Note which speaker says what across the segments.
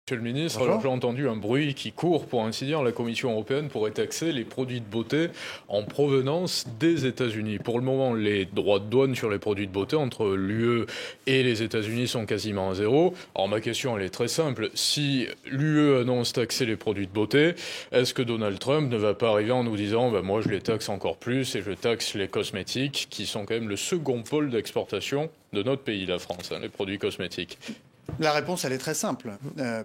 Speaker 1: Monsieur le ministre,
Speaker 2: Bonjour.
Speaker 1: alors j'ai entendu un bruit qui court, pour ainsi dire. La Commission européenne pourrait taxer les produits de beauté en provenance des États-Unis. Pour le moment, les droits de douane sur les produits de beauté entre l'UE et les États-Unis sont quasiment à zéro. Alors ma question, elle est très simple. Si l'UE annonce taxer les produits de beauté, est-ce que Donald Trump ne va pas arriver en nous disant moi je les taxe encore plus et je taxe les cosmétiques, qui sont quand même le second pôle d'exportation de notre pays, la France, les produits cosmétiques?
Speaker 2: La réponse, elle est très simple.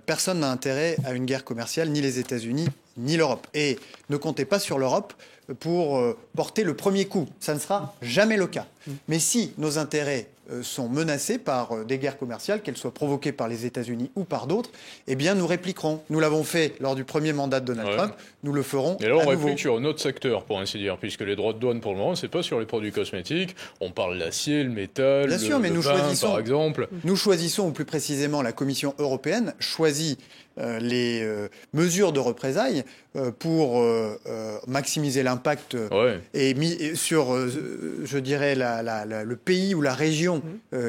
Speaker 2: Personne n'a intérêt à une guerre commerciale, ni les États-Unis, ni l'Europe. Et ne comptez pas sur l'Europe pour porter le premier coup. Ça ne sera jamais le cas. Mais si nos intérêts sont menacés par des guerres commerciales, qu'elles soient provoquées par les États-Unis ou par d'autres, eh bien, nous répliquerons. Nous l'avons fait lors du premier mandat de Donald Trump. Nous le ferons
Speaker 1: Et là, on
Speaker 2: à nouveau.
Speaker 1: réplique sur un autre secteur, pour ainsi dire, puisque les droits de douane, pour le moment, c'est pas sur les produits cosmétiques. On parle de l'acier, le métal,
Speaker 2: Bien sûr, mais
Speaker 1: le
Speaker 2: nous
Speaker 1: vin,
Speaker 2: choisissons.
Speaker 1: par exemple.
Speaker 2: Nous choisissons, ou plus précisément la Commission européenne choisit les mesures de représailles pour maximiser l'impact sur, je dirais, le pays ou la région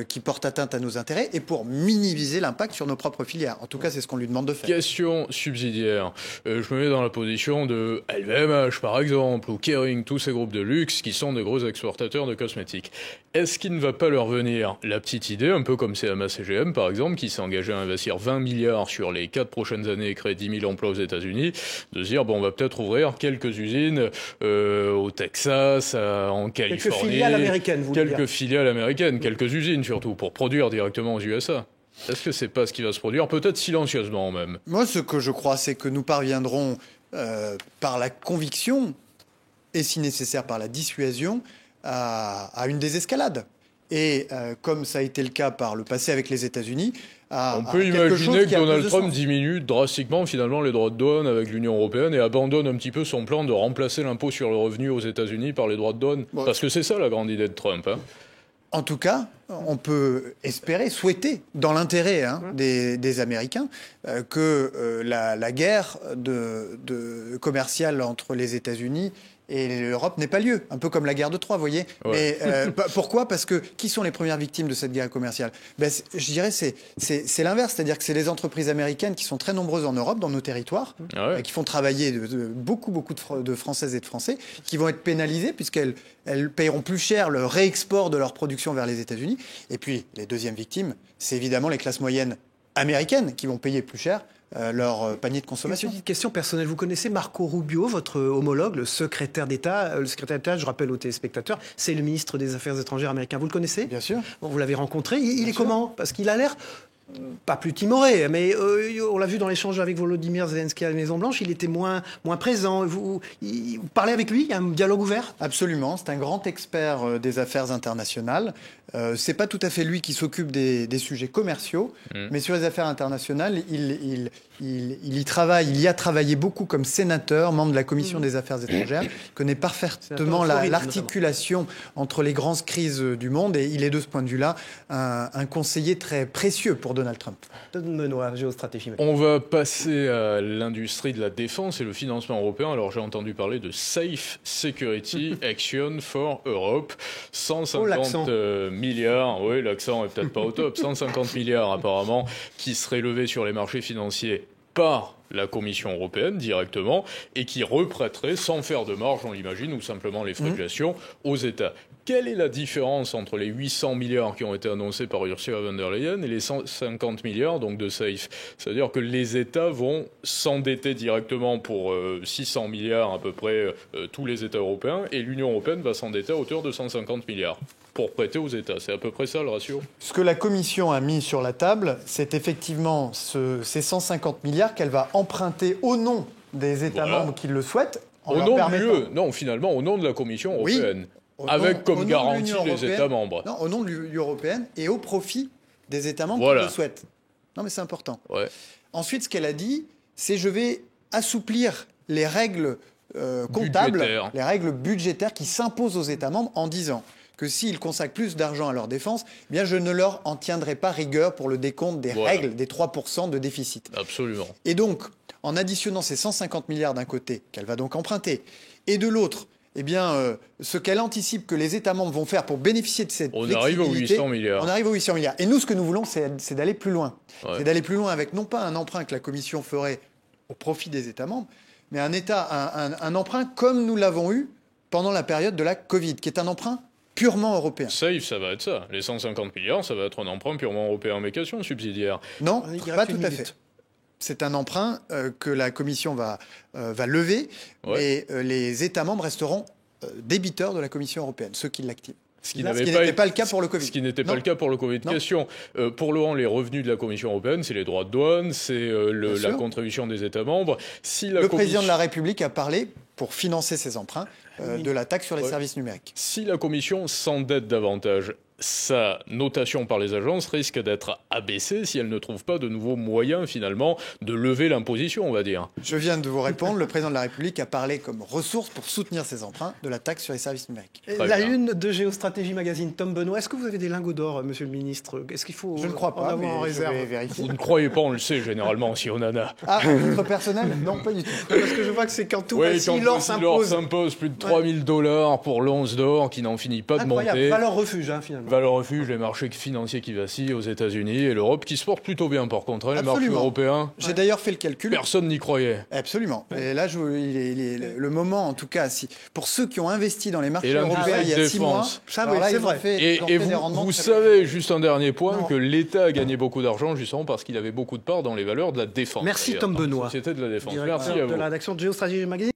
Speaker 2: qui porte atteinte à nos intérêts et pour minimiser l'impact sur nos propres filières. En tout cas, c'est ce qu'on lui demande de faire.
Speaker 1: Question subsidiaire. Je me mets dans la position de LVMH, par exemple, ou Kering, tous ces groupes de luxe qui sont de gros exportateurs de cosmétiques. Est-ce qu'il ne va pas leur venir la petite idée, un peu comme CMA-CGM, par exemple, qui s'est engagé à investir 20 milliards sur les 4 prochaines années et créer 10 000 emplois aux États-Unis, de se dire, on va peut-être ouvrir quelques usines au Texas, en Californie.
Speaker 3: Quelques filiales américaines, vous voulez dire.
Speaker 1: Quelques filiales américaines, quelques usines surtout, pour produire directement aux USA. Est-ce que c'est pas ce qui va se produire? Peut-être silencieusement même.
Speaker 2: Moi, ce que je crois, c'est que nous parviendrons par la conviction et, si nécessaire, par la dissuasion, à une désescalade. Et comme ça a été le cas par le passé avec les États-Unis,
Speaker 1: on peut imaginer que Donald Trump diminue drastiquement finalement les droits de douane avec l'Union européenne et abandonne un petit peu son plan de remplacer l'impôt sur le revenu aux États-Unis par les droits de douane. Bon. Parce que c'est ça la grande idée de Trump.
Speaker 2: En tout cas, on peut espérer, souhaiter, dans l'intérêt des Américains, que la guerre commerciale entre les États-Unis et l'Europe n'ait pas lieu, un peu comme la guerre de Troie, vous voyez. Ouais. Mais pourquoi? Parce que qui sont les premières victimes de cette guerre commerciale? Je dirais c'est l'inverse, c'est-à-dire que c'est les entreprises américaines qui sont très nombreuses en Europe, dans nos territoires, qui font travailler beaucoup de Françaises et de Français, qui vont être pénalisées puisqu'elles paieront plus cher le réexport de leur production vers les États-Unis. Et puis, les deuxièmes victimes, c'est évidemment les classes moyennes américaines qui vont payer plus cher leur panier de consommation.
Speaker 3: Une petite question personnelle. Vous connaissez Marco Rubio, votre homologue, le secrétaire d'État? Le secrétaire d'État, je rappelle aux téléspectateurs, c'est le ministre des Affaires étrangères américain. Vous le connaissez?
Speaker 2: Bien sûr.
Speaker 3: Bon, vous l'avez rencontré. Il est comment? Parce qu'il a l'air pas plus timoré, mais on l'a vu dans l'échange avec Volodymyr Zelensky à la Maison-Blanche, il était moins présent. Vous parlez avec lui? Il y a un dialogue ouvert?
Speaker 2: Absolument. C'est un grand expert des affaires internationales. C'est pas tout à fait lui qui s'occupe des sujets commerciaux, mais sur les affaires internationales, il y travaille. Il y a travaillé beaucoup comme sénateur, membre de la Commission des Affaires étrangères. Il connaît parfaitement l'articulation entre les grandes crises du monde et il est de ce point de vue-là un conseiller très précieux pour Donald Trump.
Speaker 3: Benoît, géostratégie.
Speaker 1: On va passer à l'industrie de la défense et le financement européen. Alors j'ai entendu parler de Safe Security Action for Europe. 150 milliards, oui l'accent est peut-être pas au top, 150 milliards apparemment qui seraient levés sur les marchés financiers par la Commission européenne directement et qui reprêterait sans faire de marge, on l'imagine, ou simplement les frais de gestion aux États. Quelle est la différence entre les 800 milliards qui ont été annoncés par Ursula von der Leyen et les 150 milliards donc de SAFE? C'est-à-dire que les États vont s'endetter directement pour 600 milliards à peu près tous les États européens et l'Union européenne va s'endetter à hauteur de 150 milliards pour prêter aux États. C'est à peu près ça le ratio?
Speaker 2: Ce que la Commission a mis sur la table, c'est effectivement ces 150 milliards qu'elle va emprunter au nom des États membres qui le souhaitent.
Speaker 1: Au nom de l'UE? Non, finalement, au nom de la Commission européenne.
Speaker 2: Oui.
Speaker 1: Avec comme garantie les États membres.
Speaker 2: Non, au nom de l'Union européenne et au profit des États membres qui le souhaitent. Non, mais c'est important.
Speaker 1: Ouais.
Speaker 2: Ensuite, ce qu'elle a dit, c'est je vais assouplir les règles comptables, les règles budgétaires qui s'imposent aux États membres en disant que s'ils consacrent plus d'argent à leur défense, eh bien je ne leur en tiendrai pas rigueur pour le décompte des règles des 3% de déficit.
Speaker 1: Absolument.
Speaker 2: Et donc, en additionnant ces 150 milliards d'un côté, qu'elle va donc emprunter, et de l'autre, eh bien, ce qu'elle anticipe que les États membres vont faire pour bénéficier de cette flexibilité...
Speaker 1: On arrive aux 800 milliards.
Speaker 2: On arrive aux 800 milliards. Et nous, ce que nous voulons, c'est d'aller plus loin.
Speaker 1: Ouais.
Speaker 2: C'est d'aller plus loin avec non pas un emprunt que la Commission ferait au profit des États membres, mais un emprunt comme nous l'avons eu pendant la période de la Covid, qui est un emprunt purement européen.
Speaker 1: Safe, ça va être ça. Les 150 milliards, ça va être un emprunt purement européen, mais question subsidiaire.
Speaker 2: Non, pas tout à fait. C'est un emprunt que la Commission va lever, et les États membres resteront débiteurs de la Commission européenne, ceux qui l'activent.
Speaker 1: Ce qui n'était
Speaker 2: pas le cas pour le Covid.
Speaker 1: Ce qui n'était pas le cas pour le Covid. Question. Pour le moment, les revenus de la Commission européenne, c'est les droits de douane, c'est la contribution des États membres. Si le
Speaker 2: président de la République a parlé, pour financer ces emprunts, de la taxe sur les services numériques.
Speaker 1: Si la Commission s'endette davantage, sa notation par les agences risque d'être abaissée si elle ne trouve pas de nouveaux moyens, finalement, de lever l'imposition, on va dire.
Speaker 2: Je viens de vous répondre. Le président de la République a parlé comme ressource pour soutenir ces emprunts de la taxe sur les services numériques.
Speaker 3: La une de Géostratégie Magazine, Tom Benoît. Est-ce que vous avez des lingots d'or, monsieur le ministre? Est-ce qu'il faut
Speaker 2: Je ne crois pas,
Speaker 3: avoir en réserve?
Speaker 2: Je vais vérifier.
Speaker 1: Vous ne croyez pas, on le sait généralement, si on en a.
Speaker 2: Ah, votre personnel? Non, pas du tout.
Speaker 3: Parce que je vois que c'est quand tout
Speaker 1: si l'or s'impose plus de $3000 pour l'once d'or qui n'en finit pas de monter.
Speaker 3: Valeur refuge, finalement.
Speaker 1: Valeur refuge, les marchés financiers qui vacillent aux États-Unis et l'Europe qui se porte plutôt bien par contre. Les marchés européens.
Speaker 2: J'ai d'ailleurs fait le calcul.
Speaker 1: Personne n'y croyait.
Speaker 2: Absolument. Et là, le moment, en tout cas, pour ceux qui ont investi dans les marchés européens il y a 6 mois,
Speaker 3: c'est vrai.
Speaker 1: Et vous savez, juste un dernier point, que l'État a gagné beaucoup d'argent justement parce qu'il avait beaucoup de parts dans les valeurs de la défense.
Speaker 3: Merci Tom Benoît.
Speaker 1: Société de la défense.
Speaker 3: Merci à vous. De la rédaction de Géostratégie Magazine.